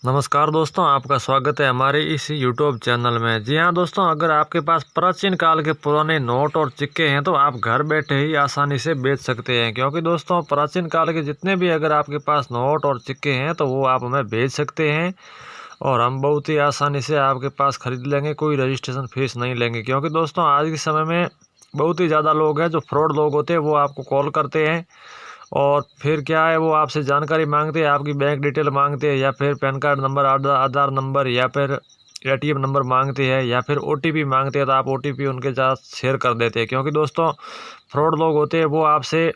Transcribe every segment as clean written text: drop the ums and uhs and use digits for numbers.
नमस्कार दोस्तों, आपका स्वागत है हमारे इस यूट्यूब चैनल में। जी हाँ दोस्तों, अगर आपके पास प्राचीन काल के पुराने नोट और सिक्के हैं तो आप घर बैठे ही आसानी से बेच सकते हैं। क्योंकि दोस्तों प्राचीन काल के जितने भी अगर आपके पास नोट और सिक्के हैं तो वो आप हमें भेज सकते हैं और हम बहुत ही आसानी से आपके पास खरीद लेंगे। कोई रजिस्ट्रेशन फीस नहीं लेंगे। क्योंकि दोस्तों आज के समय में बहुत ही ज़्यादा लोग हैं जो फ्रॉड लोग होते हैं, वो आपको कॉल करते हैं और फिर क्या है, वो आपसे जानकारी मांगते हैं, आपकी बैंक डिटेल मांगते हैं या फिर पैन कार्ड नंबर, आधार नंबर या फिर एटीएम नंबर मांगते हैं या फिर ओटीपी मांगते हैं। तो आप ओटीपी उनके साथ शेयर कर देते हैं। क्योंकि दोस्तों फ्रॉड लोग होते हैं, वो आपसे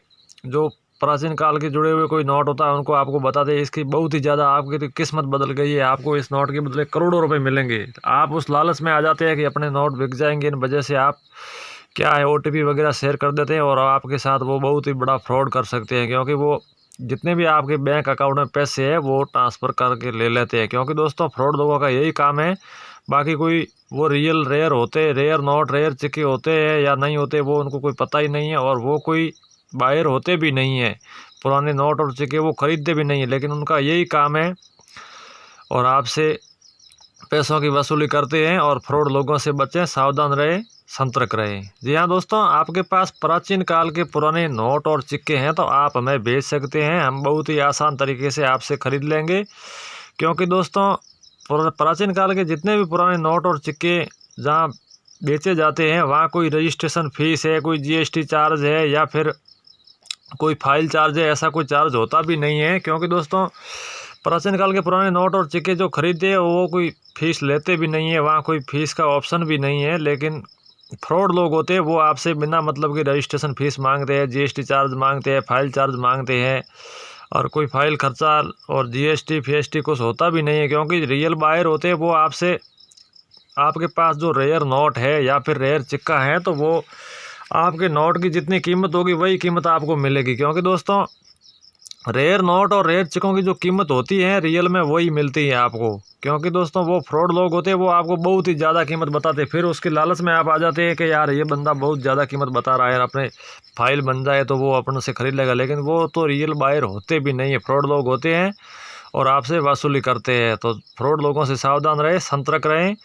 जो प्राचीन काल के जुड़े हुए कोई नोट होता है उनको आपको बताते हैं इसकी बहुत ही ज़्यादा आपकी तो किस्मत बदल गई है, आपको इस नोट के बदले करोड़ों रुपए मिलेंगे। आप उस लालच में आ जाते हैं कि अपने नोट बिक जाएंगे। इन वजह से आप क्या है ओटीपी वगैरह शेयर कर देते हैं और आपके साथ वो बहुत ही बड़ा फ्रॉड कर सकते हैं। क्योंकि वो जितने भी आपके बैंक अकाउंट में पैसे हैं वो ट्रांसफ़र करके ले लेते हैं। क्योंकि दोस्तों फ्रॉड लोगों का यही काम है। बाकी कोई वो रियल रेयर होते, रेयर नोट रेयर सिक्के होते हैं या नहीं होते वो उनको कोई पता ही नहीं है और वो कोई बायर होते भी नहीं है। पुराने नोट और सिक्के वो खरीदते भी नहीं है, लेकिन उनका यही काम है और आपसे पैसों की वसूली करते हैं। और फ्रॉड लोगों से बचें, सावधान रहें, सतर्क रहें। जी हाँ दोस्तों, आपके पास प्राचीन काल के पुराने नोट और सिक्के हैं तो आप हमें बेच सकते हैं। हम बहुत ही आसान तरीके से आपसे ख़रीद लेंगे। क्योंकि दोस्तों प्राचीन काल के जितने भी पुराने नोट और सिक्के जहाँ बेचे जाते हैं वहाँ कोई रजिस्ट्रेशन फ़ीस है, कोई जीएसटी चार्ज है या फिर कोई फाइल चार्ज है, ऐसा कोई चार्ज होता भी नहीं है। क्योंकि दोस्तों प्राचीन काल के पुराने नोट और सिक्के जो खरीदते हैं वो कोई फ़ीस लेते भी नहीं है, वहाँ कोई फ़ीस का ऑप्शन भी नहीं है। लेकिन फ्रॉड लोग होते हैं वो आपसे बिना मतलब की रजिस्ट्रेशन फ़ीस मांगते हैं, जीएसटी चार्ज मांगते हैं, फाइल चार्ज मांगते हैं और कोई फाइल खर्चा और जीएसटी फीएसटी कुछ होता भी नहीं है। क्योंकि रियल बायर होते हैं वो आपसे आपके पास जो रेयर नोट है या फिर रेयर सिक्का है तो वो आपके नोट की जितनी कीमत होगी वही कीमत आपको मिलेगी। क्योंकि दोस्तों रेयर नोट और रेयर सिक्कों की जो कीमत होती है रियल में वही मिलती है आपको। क्योंकि दोस्तों वो फ्रॉड लोग होते हैं वो आपको बहुत ही ज़्यादा कीमत बताते हैं, फिर उसके लालच में आप आ जाते हैं कि यार ये बंदा बहुत ज़्यादा कीमत बता रहा है, अपने फाइल बन जाए तो वो अपने से ख़रीद लेगा। लेकिन वो तो रियल बायर होते भी नहीं है, फ्रॉड लोग होते हैं और आपसे वसूली करते हैं। तो फ्रॉड लोगों से सावधान रहें, सतर्क रहें।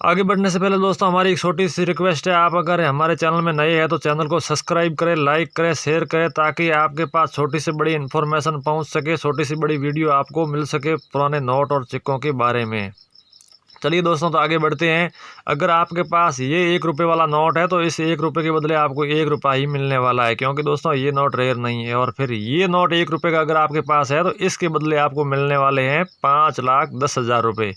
आगे बढ़ने से पहले दोस्तों हमारी एक छोटी सी रिक्वेस्ट है, आप अगर हमारे चैनल में नए हैं तो चैनल को सब्सक्राइब करें, लाइक करें, शेयर करें, ताकि आपके पास छोटी से बड़ी इन्फॉर्मेशन पहुंच सके, छोटी सी बड़ी वीडियो आपको मिल सके पुराने नोट और सिक्कों के बारे में। चलिए दोस्तों तो आगे बढ़ते हैं। अगर आपके पास ये 1 रुपये वाला नोट है तो इस 1 रुपये के बदले आपको 1 रुपया ही मिलने वाला है। क्योंकि दोस्तों ये नोट रेयर नहीं है। और फिर ये नोट 1 रुपये का अगर आपके पास है तो इसके बदले आपको मिलने वाले हैं 5,10,000 रुपये।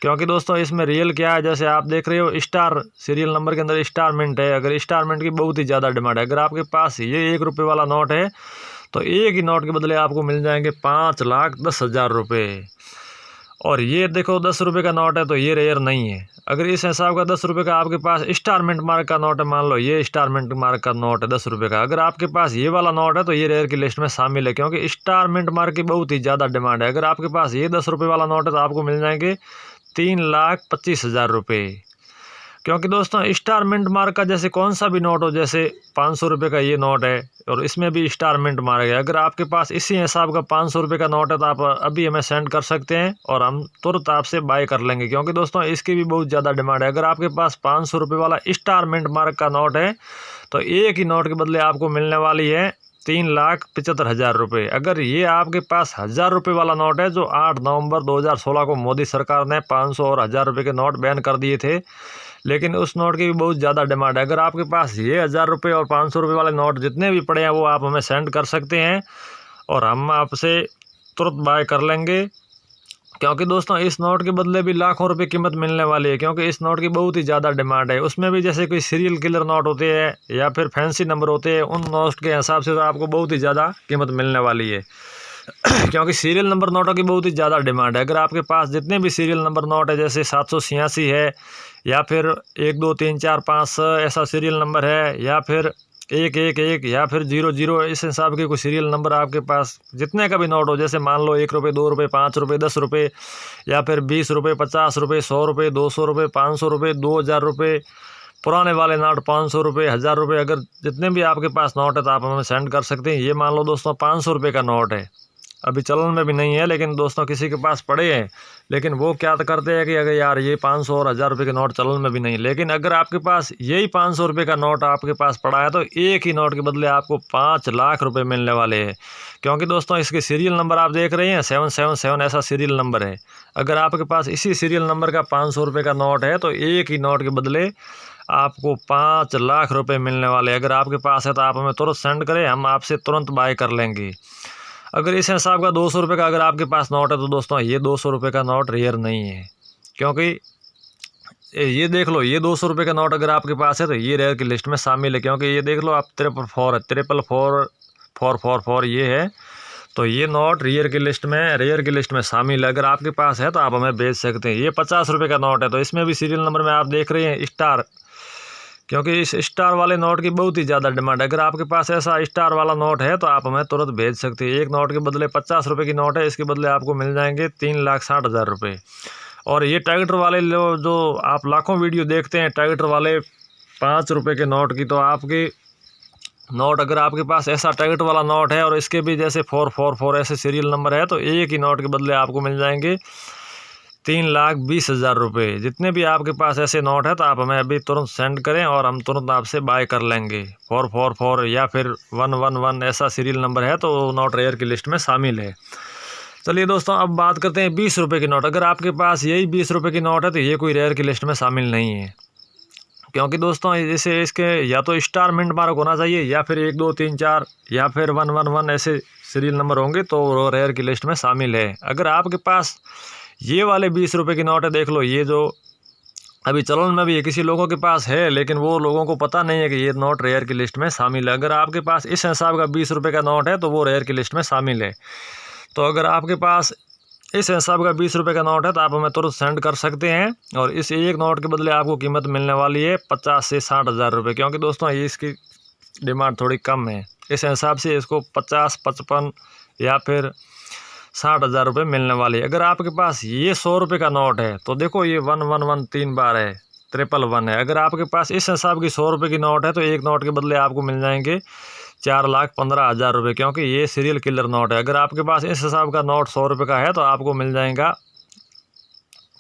क्योंकि दोस्तों इसमें रियल क्या है, जैसे आप देख रहे हो स्टार सीरियल नंबर के अंदर स्टार मिंट है। अगर स्टार मिंट की बहुत ही ज़्यादा डिमांड है। अगर आपके पास ये 1 रुपये वाला नोट है तो एक ही नोट के बदले आपको मिल जाएंगे 5,10,000 रुपये। और ये देखो 10 रुपये का नोट है तो ये रेयर नहीं है। अगर इस हिसाब का 10 रुपये का आपके पास स्टार मिंट मार्क का नोट है, मान लो ये स्टार मिंट मार्क का नोट है 10 रुपये का, अगर आपके पास ये वाला नोट है तो ये रेयर की लिस्ट में शामिल है। क्योंकि स्टार मिंट मार्क की बहुत ही ज़्यादा डिमांड है। अगर आपके पास ये 10 रुपये वाला नोट है तो आपको मिल जाएंगे 3,25,000 रुपये। क्योंकि दोस्तों स्टार मिंट मार्क का जैसे कौन सा भी नोट हो, जैसे 500 रुपये का ये नोट है और इसमें भी स्टार मिंट मार्क है। अगर आपके पास इसी हिसाब का 500 रुपये का नोट है तो आप अभी हमें सेंड कर सकते हैं और हम तुरंत आपसे बाय कर लेंगे। क्योंकि दोस्तों इसकी भी बहुत ज़्यादा डिमांड है। अगर आपके पास 500 रुपये वाला स्टार मिंट मार्क का नोट है तो एक ही नोट के बदले आपको मिलने वाली है 3,75,000 रुपये। अगर ये आपके पास 1,000 रुपये वाला नोट है, जो 8 नवंबर 2016 को मोदी सरकार ने 500 और 1,000 रुपये के नोट बैन कर दिए थे, लेकिन उस नोट की भी बहुत ज़्यादा डिमांड है। अगर आपके पास ये 1,000 रुपये और 500 रुपये वाले नोट जितने भी पड़े हैं वो आप हमें सेंड कर सकते हैं और हम आपसे तुरंत बाय कर लेंगे। क्योंकि दोस्तों इस नोट के बदले भी लाखों रुपए कीमत मिलने वाली है। क्योंकि इस नोट की बहुत ही ज़्यादा डिमांड है। उसमें भी जैसे कोई सीरियल किलर नोट होते हैं या फिर फैंसी नंबर होते हैं, उन नोट के हिसाब से तो आपको बहुत ही ज़्यादा कीमत मिलने वाली है। क्योंकि सीरियल नंबर नोटों की बहुत ही ज़्यादा डिमांड है। अगर आपके पास जितने भी सीरियल नंबर नोट है, जैसे 786 है या फिर 1 2 3 4 5 ऐसा सीरियल नंबर है, या फिर 111 या फिर 00, इस हिसाब के कोई सीरियल नंबर आपके पास जितने का भी नोट हो, जैसे मान लो 1 रुपये, 2 रुपये, 5 रुपये, 10 रुपये या फिर 20 रुपये, 50 रुपये, 100 रुपये, 200 रुपये, 500 रुपये, 2,000 रुपये, पुराने वाले नोट 500 रुपये, 1,000 रुपये, अगर जितने भी आपके पास नोट है तो आप हमें सेंड कर सकते हैं। ये मान लो दोस्तों 500 रुपये का नोट है। अभी चलन में भी नहीं है, लेकिन दोस्तों किसी के पास पड़े हैं, लेकिन वो क्या करते हैं कि अगर यार ये 500 और 1000 रुपये के नोट चलन में भी नहीं, लेकिन अगर आपके पास यही 500 रुपये का नोट आपके पास पड़ा है तो एक ही नोट के बदले आपको 5 लाख रुपये मिलने वाले हैं। क्योंकि दोस्तों इसके सीरियल नंबर आप देख रहे हैं 777 ऐसा सीरियल नंबर है। अगर आपके पास इसी सीरियल नंबर का 500 रुपये का नोट है तो एक ही नोट के बदले आपको 5 लाख रुपए मिलने वाले। अगर आपके पास है तो आप हमें तुरंत सेंड करें, हम आपसे तुरंत बाय कर लेंगे। अगर इस हिसाब का 200 रुपये का अगर आपके पास नोट है तो दोस्तों ये 200 रुपये का नोट रेयर नहीं है, क्योंकि ये देख लो, ये 200 रुपये का नोट अगर आपके पास है तो ये रेयर की लिस्ट में शामिल है। क्योंकि ये देख लो आप 444 ये है, तो ये नोट रेयर की लिस्ट में शामिल है। अगर आपके पास है तो आप हमें भेज सकते हैं। ये 50 रुपये का नोट है, तो इसमें भी सीरियल नंबर में आप देख रहे हैं स्टार, क्योंकि इस स्टार वाले नोट की बहुत ही ज़्यादा डिमांड है। अगर आपके पास ऐसा स्टार वाला नोट है तो आप हमें तुरंत भेज सकते हैं। एक नोट के बदले 50 रुपये की नोट है, इसके बदले आपको मिल जाएंगे 3,60,000 रुपये। और ये टाइगर वाले जो आप लाखों वीडियो देखते हैं टाइगर वाले 5 रुपये के नोट की, तो आपकी नोट अगर आपके पास ऐसा टाइगर वाला नोट है और इसके भी जैसे 444 ऐसे सीरियल नंबर है, तो एक ही नोट के बदले आपको मिल जाएंगे 3,20,000 रुपये। जितने भी आपके पास ऐसे नोट है तो आप हमें अभी तुरंत सेंड करें और हम तुरंत आपसे बाय कर लेंगे। 444 या फिर 111 ऐसा सीरियल नंबर है तो वो नोट रेयर की लिस्ट में शामिल है। चलिए दोस्तों अब बात करते हैं 20 रुपये की नोट। अगर आपके पास यही 20 रुपये की नोट है तो ये कोई रेयर की लिस्ट में शामिल नहीं है, क्योंकि दोस्तों जैसे इसके या तो स्टार मिंट मार्क होना चाहिए या फिर 1 2 3 4 या फिर 111 ऐसे सीरियल नंबर होंगे तो वो रेयर की लिस्ट में शामिल है। अगर आपके पास ये वाले 20 रुपये की नोट है, देख लो ये जो अभी चलन में भी है, किसी लोगों के पास है लेकिन वो लोगों को पता नहीं है कि ये नोट रेयर की लिस्ट में शामिल है। अगर आपके पास इस हिसाब का 20 रुपये का नोट है तो वो रेयर की लिस्ट में शामिल है। तो अगर आपके पास इस हिसाब का 20 रुपये का नोट है तो आप हमें तुरंत सेंड कर सकते हैं, और इस एक नोट के बदले आपको कीमत मिलने वाली है 50 से 60,000 रुपये। क्योंकि दोस्तों ये इसकी डिमांड थोड़ी कम है, इस हिसाब से इसको 50, 55 या फिर 60,000 रुपये मिलने वाली है। अगर आपके पास ये 100 रुपये का नोट है तो देखो ये 111 3 बार है, 111 है। अगर आपके पास इस हिसाब की 100 रुपये की नोट है तो एक नोट के बदले आपको मिल जाएंगे 4,15,000 रुपये, क्योंकि ये सीरियल किलर नोट है। अगर आपके पास इस हिसाब का नोट 100 रुपये का है तो आपको मिल जाएगा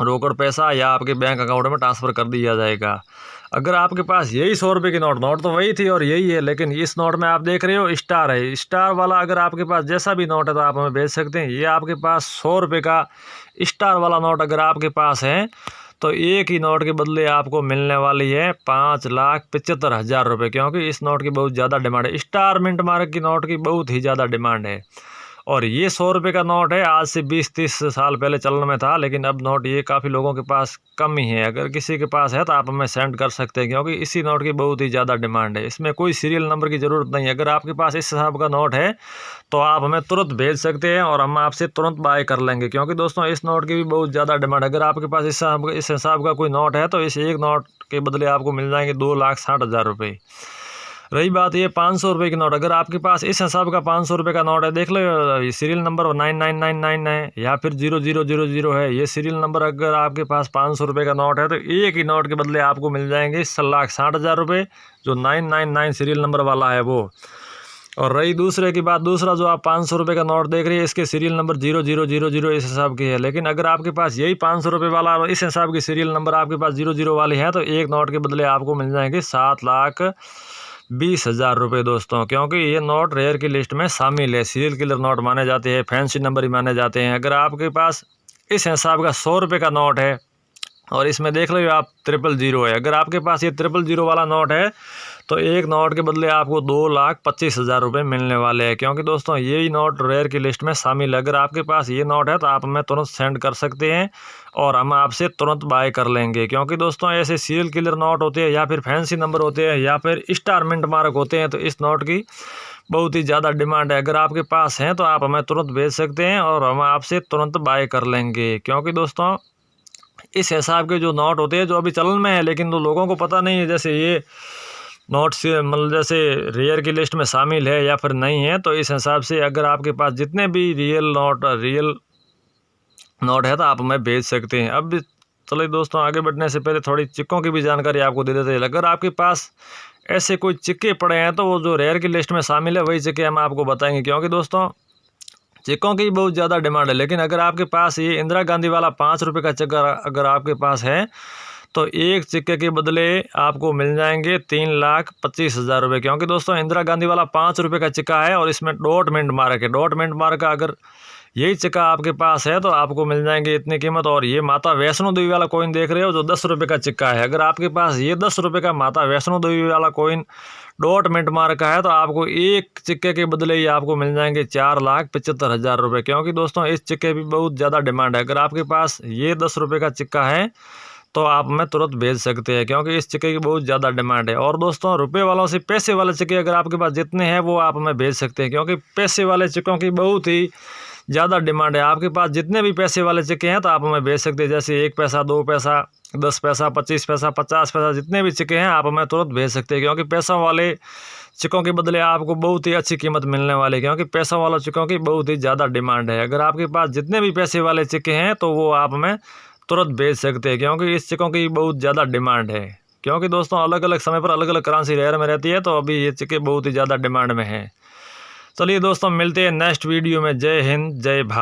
रोकड़ पैसा या आपके बैंक अकाउंट में ट्रांसफ़र कर दिया जाएगा। अगर आपके पास यही 100 रुपये की नोट तो वही थी और यही है, लेकिन इस नोट में आप देख रहे हो स्टार है, स्टार वाला अगर आपके पास जैसा भी नोट है तो आप हमें भेज सकते हैं। ये आपके पास 100 रुपये का स्टार वाला नोट अगर आपके पास है तो एक ही नोट के बदले आपको मिलने वाली है 5,75,000 रुपये, क्योंकि इस नोट की बहुत ज़्यादा डिमांड है। स्टार मिंट मार्क की नोट की बहुत ही ज़्यादा डिमांड है। और ये 100 रुपये का नोट है, आज से 20-30 साल पहले चलन में था, लेकिन अब नोट ये काफ़ी लोगों के पास कम ही है। अगर किसी के पास है तो आप हमें सेंड कर सकते हैं, क्योंकि इसी नोट की बहुत ही ज़्यादा डिमांड है। इसमें कोई सीरियल नंबर की ज़रूरत नहीं है। अगर आपके पास इस हिसाब का नोट है तो आप हमें तुरंत भेज सकते हैं और हम आपसे तुरंत बाय कर लेंगे, क्योंकि दोस्तों इस नोट की भी बहुत ज़्यादा डिमांड है। अगर आपके पास इस हिसाब का कोई नोट है तो इस एक नोट के बदले आपको मिल जाएंगे 2,60,000 रुपये। रही बात ये 500 रुपये की नोट, अगर आपके पास इस हिसाब का 500 रुपये का नोट है, देख लो सीरियल नंबर 9999 है या फिर 0000 है, ये सीरियल नंबर अगर आपके पास 500 रुपये का नोट है तो एक ही नोट के बदले आपको मिल जाएंगे 1,60,000 रुपये, जो 999 सीरियल नंबर वाला है वो। और रही दूसरे की बात, दूसरा जो आप 500 रुपये का नोट देख रहे हैं इसके सीरियल नंबर 0000 इस हिसाब की है, लेकिन अगर आपके पास यही 500 रुपये वाला और इस हिसाब की सीरियल नंबर आपके पास 00 वाली है तो एक नोट के बदले आपको मिल जाएंगे 7,20,000 रुपये दोस्तों, क्योंकि ये नोट रेयर की लिस्ट में शामिल है। सीरियल किलर नोट माने जाते हैं, फैंसी नंबर ही माने जाते हैं। अगर आपके पास इस हिसाब का 100 रुपये का नोट है और इसमें देख लो आप 000 है, अगर आपके पास ये 000 वाला नोट है तो एक नोट के बदले आपको 2,25,000 रुपये मिलने वाले हैं, क्योंकि दोस्तों यही नोट रेयर की लिस्ट में शामिल है। अगर आपके पास ये नोट है तो आप हमें तुरंत सेंड कर सकते हैं और हम आपसे तुरंत बाय कर लेंगे, क्योंकि दोस्तों ऐसे सीरियल किलर नोट होते हैं या फिर फैंसी नंबर होते हैं या फिर स्टार मिंट मार्क होते हैं, तो इस नोट की बहुत ही ज़्यादा डिमांड है। अगर आपके पास हैं तो आप हमें तुरंत भेज सकते हैं और हम आपसे तुरंत बाय कर लेंगे, क्योंकि दोस्तों इस हिसाब के जो नोट होते हैं जो अभी चलन में है लेकिन तो लोगों को पता नहीं है, जैसे ये नोट से मतलब जैसे रेयर की लिस्ट में शामिल है या फिर नहीं है, तो इस हिसाब से अगर आपके पास जितने भी रियल नोट है तो आप हमें भेज सकते हैं। अब चलिए दोस्तों आगे बढ़ने से पहले थोड़ी चिक्कों की भी जानकारी आपको दे देते हैं। अगर आपके पास ऐसे कोई चिक्के पड़े हैं तो वो जो रेयर की लिस्ट में शामिल है वही चिक्के हम आपको बताएंगे, क्योंकि दोस्तों सिक्कों की बहुत ज़्यादा डिमांड है। लेकिन अगर आपके पास ये इंदिरा गांधी वाला 5 रुपये का सिक्का अगर आपके पास है तो एक सिक्के के बदले आपको मिल जाएंगे 3,25,000 रुपये, क्योंकि दोस्तों इंदिरा गांधी वाला 5 रुपये का सिक्का है और इसमें डॉट मिंट मार्क है। डॉट मिंट मार्क का अगर यही सिक्का आपके पास है तो आपको मिल जाएंगे इतनी कीमत। और ये माता वैष्णो देवी वाला कॉइन देख रहे हो जो 10 रुपये का सिक्का है, अगर आपके पास ये 10 रुपये का माता वैष्णो देवी वाला कॉइन डॉट मिंट मार्क का है तो आपको एक सिक्के के बदले ही आपको मिल जाएंगे 4,75,000 रुपये, क्योंकि दोस्तों इस सिक्के की बहुत ज़्यादा डिमांड है। अगर आपके पास ये 10 रुपये का सिक्का है तो आप हमें तुरंत भेज सकते हैं, क्योंकि इस सिक्के की बहुत ज़्यादा डिमांड है। और दोस्तों रुपये वालों से पैसे वाले सिक्के अगर आपके पास जितने हैं वो आप हमें भेज सकते हैं, क्योंकि पैसे वाले सिक्कों की बहुत ही ज़्यादा डिमांड है। आपके पास जितने भी पैसे वाले सिक्के हैं तो आप हमें भेज सकते हैं, जैसे 1 पैसा, 2 पैसा, 10 पैसा, 25 पैसा, 50 पैसा, जितने भी सिक्के हैं आप हमें तुरंत भेज सकते हैं, क्योंकि पैसों वाले सिक्कों के बदले आपको बहुत ही अच्छी कीमत मिलने वाली है, क्योंकि पैसों वाले सिक्कों की बहुत ही ज़्यादा डिमांड है। अगर आपके पास जितने भी पैसे वाले सिक्के हैं तो वो आप हमें तुरंत भेज सकते हैं, क्योंकि इस सिक्कों की बहुत ज़्यादा डिमांड है। क्योंकि दोस्तों अलग अलग समय पर अलग अलग करेंसी रेयर में रहती है, तो अभी ये सिक्के बहुत ही ज़्यादा डिमांड में है। चलिए दोस्तों मिलते हैं नेक्स्ट वीडियो में। जय हिंद, जय भारत।